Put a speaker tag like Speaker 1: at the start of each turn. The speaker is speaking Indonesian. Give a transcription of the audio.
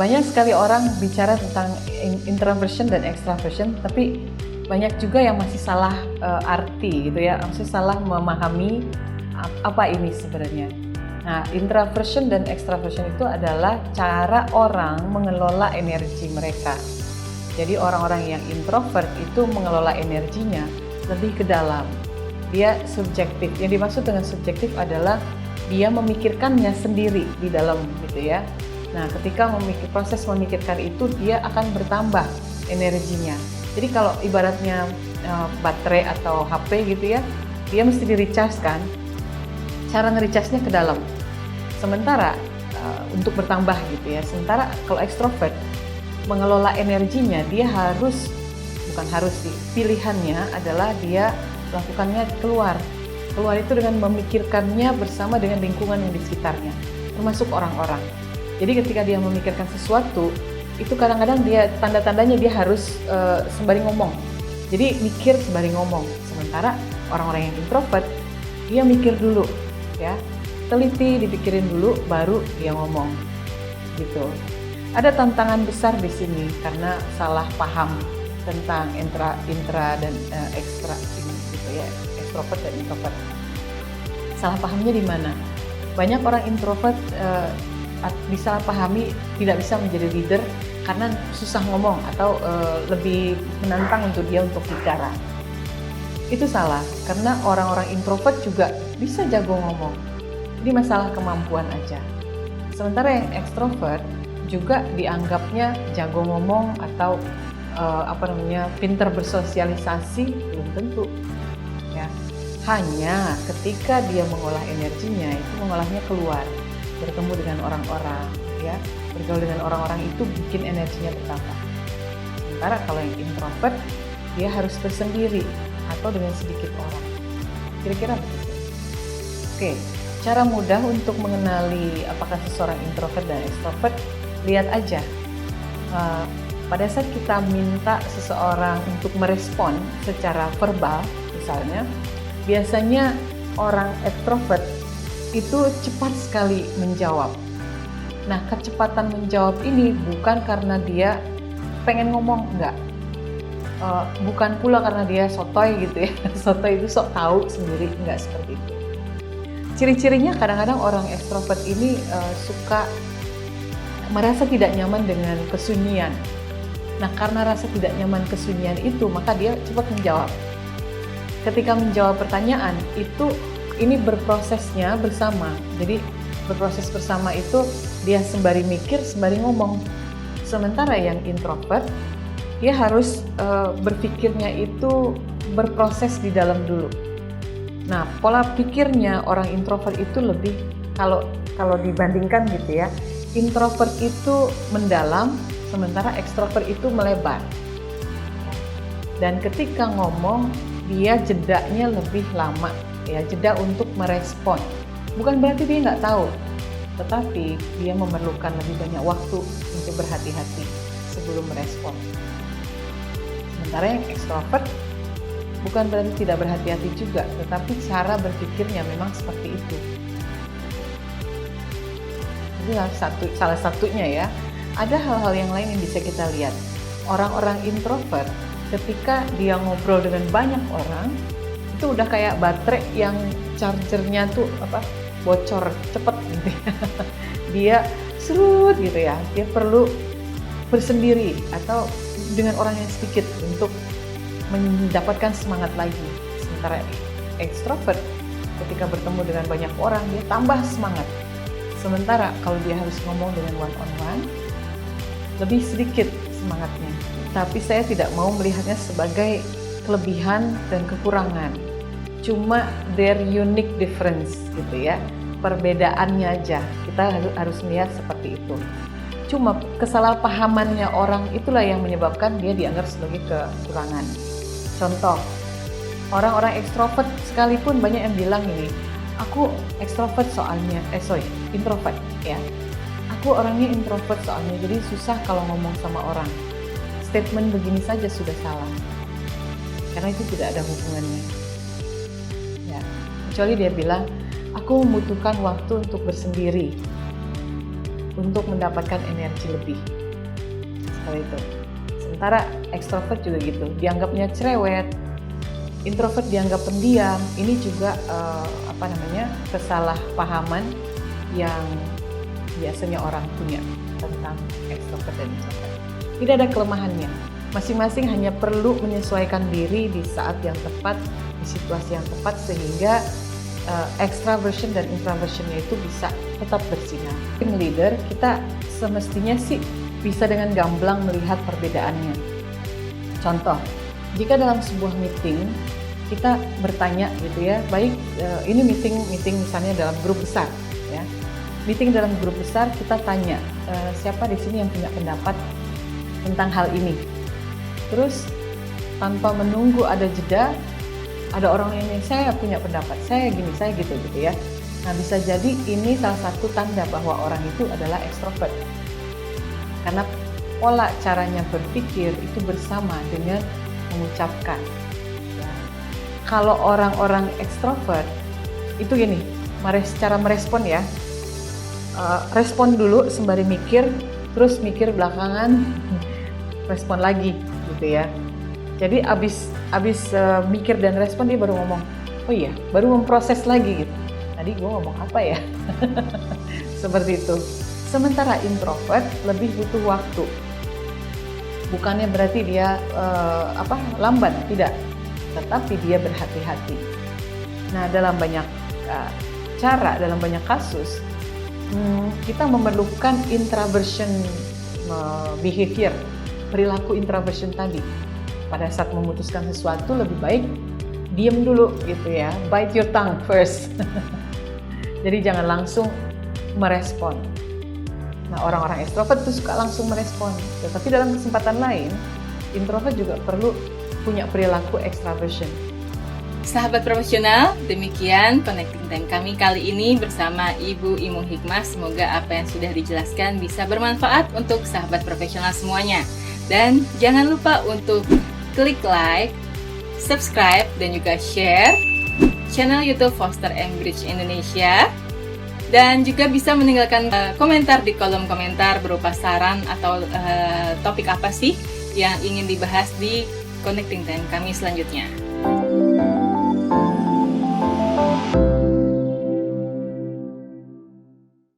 Speaker 1: Banyak sekali orang bicara tentang introversion dan extraversion, tapi banyak juga yang masih salah arti gitu ya, masih salah memahami apa ini sebenarnya. Nah, introversion dan extraversion itu adalah cara orang mengelola energi mereka. Jadi orang-orang yang introvert itu mengelola energinya lebih ke dalam. Dia subjektif. Yang dimaksud dengan subjektif adalah dia memikirkannya sendiri di dalam gitu ya. Nah, ketika proses memikirkan itu, dia akan bertambah energinya. Jadi kalau ibaratnya baterai atau HP gitu ya, dia mesti di-recharge kan. Cara nge-recharge-nya ke dalam. Sementara untuk bertambah gitu ya. Sementara kalau ekstrovert mengelola energinya, dia pilihannya adalah dia melakukannya keluar itu dengan memikirkannya bersama dengan lingkungan yang di sekitarnya, termasuk orang-orang. Jadi ketika dia memikirkan sesuatu, itu kadang-kadang dia tanda-tandanya dia harus sembari ngomong. Jadi mikir sembari ngomong. Sementara orang-orang yang introvert, dia mikir dulu, ya, teliti, dipikirin dulu, baru dia ngomong, gitu. Ada tantangan besar di sini karena salah paham tentang intra dan ekstra ini, gitu ya, ekstrovert dan introvert. Salah pahamnya di mana? Banyak orang introvert disalahpahami tidak bisa menjadi leader karena susah ngomong atau lebih menantang untuk dia untuk bicara. Itu salah, karena orang-orang introvert juga bisa jago ngomong. Jadi masalah kemampuan aja. Sementara yang ekstrovert juga dianggapnya jago ngomong atau pintar bersosialisasi, belum tentu. Ya. Hanya ketika dia mengolah energinya, itu mengolahnya keluar, bertemu dengan orang-orang, ya, bergaul dengan orang-orang itu bikin energinya bertambah. Sementara kalau yang introvert, dia harus bersendiri atau dengan sedikit orang. Kira-kira begitu. Oke, cara mudah untuk mengenali apakah seseorang introvert dan extrovert, lihat aja. Pada saat kita minta seseorang untuk merespon secara verbal, misalnya, biasanya orang extrovert itu cepat sekali menjawab. Nah, kecepatan menjawab ini bukan karena dia pengen ngomong, enggak. Bukan pula karena dia sotoy gitu ya. Sotoy itu sok tahu sendiri, enggak seperti itu. Ciri-cirinya kadang-kadang orang ekstrovert ini suka merasa tidak nyaman dengan kesunyian. Nah, karena rasa tidak nyaman kesunyian itu, maka dia cepat menjawab. Ketika menjawab pertanyaan, ini berprosesnya bersama. Jadi berproses bersama itu dia sembari mikir, sembari ngomong. Sementara yang introvert, dia harus berpikirnya itu berproses di dalam dulu. Nah, pola pikirnya orang introvert itu lebih, kalau dibandingkan gitu ya, introvert itu mendalam, sementara ekstrovert itu melebar. Dan ketika ngomong, dia jedanya lebih lama, ya, jeda untuk merespon. Bukan berarti dia nggak tahu, tetapi dia memerlukan lebih banyak waktu untuk berhati-hati sebelum merespon. Sementara yang ekstrovert bukan berarti tidak berhati-hati juga, tetapi cara berpikirnya memang seperti itu. Itu salah satunya ya. Ada hal-hal yang lain yang bisa kita lihat. Orang-orang introvert ketika dia ngobrol dengan banyak orang, itu udah kayak baterai yang chargernya tuh bocor cepet gitu ya. Dia serut gitu ya. Dia perlu bersendiri atau dengan orang yang sedikit untuk mendapatkan semangat lagi. Sementara ekstrovert ketika bertemu dengan banyak orang, dia tambah semangat. Sementara kalau dia harus ngomong dengan one on one, lebih sedikit semangatnya. Tapi saya tidak mau melihatnya sebagai kelebihan dan kekurangan. Cuma their unique difference gitu ya. Perbedaannya aja. Kita harus melihat seperti itu. Cuma kesalahpahamannya orang itulah yang menyebabkan dia dianggap sebagai kekurangan. Contoh, orang-orang ekstrovert sekalipun banyak yang bilang ini, aku ekstrovert soalnya, introvert ya. Aku orangnya introvert soalnya, jadi susah kalau ngomong sama orang. Statement begini saja sudah salah, karena itu tidak ada hubungannya. Ya, kecuali dia bilang, aku membutuhkan waktu untuk bersendiri, untuk mendapatkan energi lebih. Seperti itu. Sementara ekstrovert juga gitu, dianggapnya cerewet, introvert dianggap pendiam. Ini juga kesalahpahaman yang biasanya orang punya tentang ekstrovert dan introvert. Tidak ada kelemahannya. Masing-masing hanya perlu menyesuaikan diri di saat yang tepat, di situasi yang tepat, sehingga extraversion dan introversionnya itu bisa tetap bersinar. Tim leader, kita semestinya sih bisa dengan gamblang melihat perbedaannya. Contoh, jika dalam sebuah meeting kita bertanya gitu ya, baik ini meeting misalnya dalam grup besar ya. Meeting dalam grup besar kita tanya, siapa di sini yang punya pendapat tentang hal ini. Terus tanpa menunggu ada jeda, ada orang yang saya punya pendapat, saya gini, saya gitu ya. Nah, bisa jadi ini salah satu tanda bahwa orang itu adalah ekstrovert. Karena pola caranya berpikir itu bersama dengan mengucapkan. Ya. Kalau orang-orang ekstrovert itu gini, cara merespon ya, respon dulu sembari mikir, terus mikir belakangan, respon lagi gitu ya. Jadi abis mikir dan respon dia baru ngomong, oh iya, baru memproses lagi gitu. Tadi gue ngomong apa ya? Seperti itu. Sementara introvert lebih butuh waktu. Bukannya berarti dia lambat, tidak. Tetapi dia berhati-hati. Nah, dalam banyak cara, dalam banyak kasus, kita memerlukan introversion behavior, perilaku introversion tadi. Pada saat memutuskan sesuatu lebih baik diam dulu gitu ya, bite your tongue first. Jadi jangan langsung merespon. Nah, orang-orang ekstrovert itu suka langsung merespon. Tetapi dalam kesempatan lain, introvert juga perlu punya perilaku extraversion.
Speaker 2: Sahabat profesional, demikian Connecting Time kami kali ini bersama Ibu Imung Hikmah. Semoga apa yang sudah dijelaskan bisa bermanfaat untuk sahabat profesional semuanya. Dan jangan lupa untuk klik like, subscribe, dan juga share channel YouTube Foster & Bridge Indonesia. Dan juga bisa meninggalkan komentar di kolom komentar berupa saran atau topik apa sih yang ingin dibahas di Connecting Time kami selanjutnya.